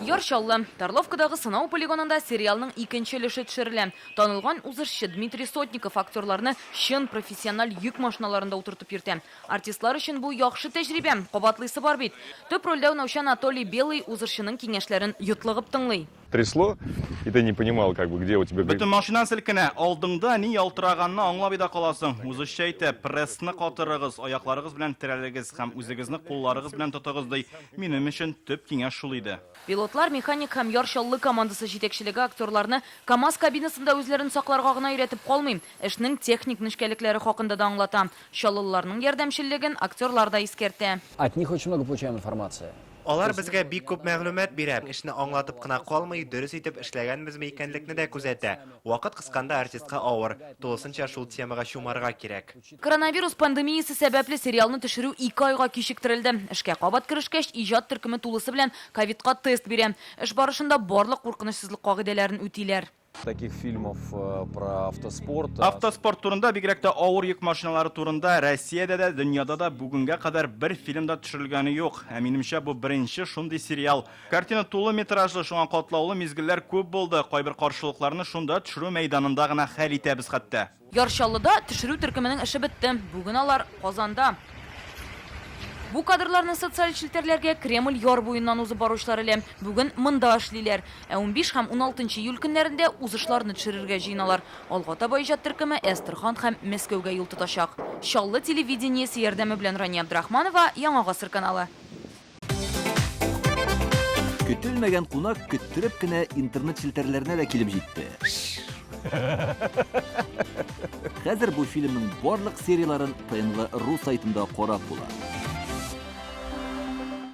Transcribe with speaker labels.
Speaker 1: Яршаллы. Тарловкадагы сынау полигонында сериалның икенче өлеше төшерелә. Танылган узышчы Дмитрий Сотников актерларны чын профессиональ йөк машиналарында утыртып йөртә. Артистлар өчен бу яхшы тәҗрибә, кабатлыйсы бар бит. Төп рольдә уйнаучы Анатолий Белый узышчының киңәшләрен йотлыгып тыңлый.
Speaker 2: Трясло, и ты не понимал, где у тебя...
Speaker 3: Бөтен машинан селкенә, алдыңда ни ялтыраганны аңлап иде каласың. Узышчы әйтә, прессны катырыгыз, аякларыгыз белән терәлегез һәм үзегезне кулларыгыз белән тотыгыз ди. Минем өчен төп киңәш шул иде.
Speaker 1: Пилотлар, механик һәм Яршаллы командасы җитәкчелеге актерларны КАМАЗ кабинасында үзләрен сакларга гына өйрәтеп калмый, эшнең техник нечкәлекләре хакында да аңлата. Шаллыларның ярдәмчеллеген актерлар да искәртә.
Speaker 4: От них очень много получаем информации.
Speaker 5: Алар безгә бик күп мәгълүмат бирә. Эшне аңлатып кына калмый, дөрес итеп эшләгәнбезме икәнлекне дә күзәтә. Вакыт кысканда артистка авыр, тулысынча шул темага чумарга кирәк.
Speaker 1: Коронавирус пандемиясе сәбәпле сериалны төшерү 2 айга кичектерелде. Эшкә кабат керешкәч, иҗат төркеме тулысы белән ковидка тест бирә. Эш барышында барлык куркынычсызлык кагыйдәләрен үтиләр.
Speaker 4: Таких фильмов про автоспорт.
Speaker 3: Автоспорт турында, бигрәк тә авыр йөк машиналары турында Россиядә дә, дөньяда да бүгенгә кадәр бер фильмда төшерелгәне юк. Минемчә, бу беренче шундый сериал. Картина тулы метражлы, шуңа катлаулы мизгелләр күп булды. Кайбер каршылыкларны шунда төшерү мәйданында гына хәл итәбез хәтта.
Speaker 1: Яршаллыда төшерү төркеменең эше бетте. Бүген алар Казанда. Бу кадрларны социаль челтәрләргә Кремль яр буеннан узып баручылар эле. Бүген монда эшлиләр. 15 һәм 16 июль көннәрендә узышларны төшерергә җыеналар. Алга таба иҗат төркеме Әстерхан һәм Мәскәүгә юл тотачак. Шаллы телевидениесе ярдәме белән Рания Абдрахманова, Яңа гасыр каналы.
Speaker 6: Көтелмәгән кунак көттереп кенә интернет челтәрләренә дә килеп җитте. Хәзер бу фильмның барлык серияларын ТНВ.ру сайтында карап була.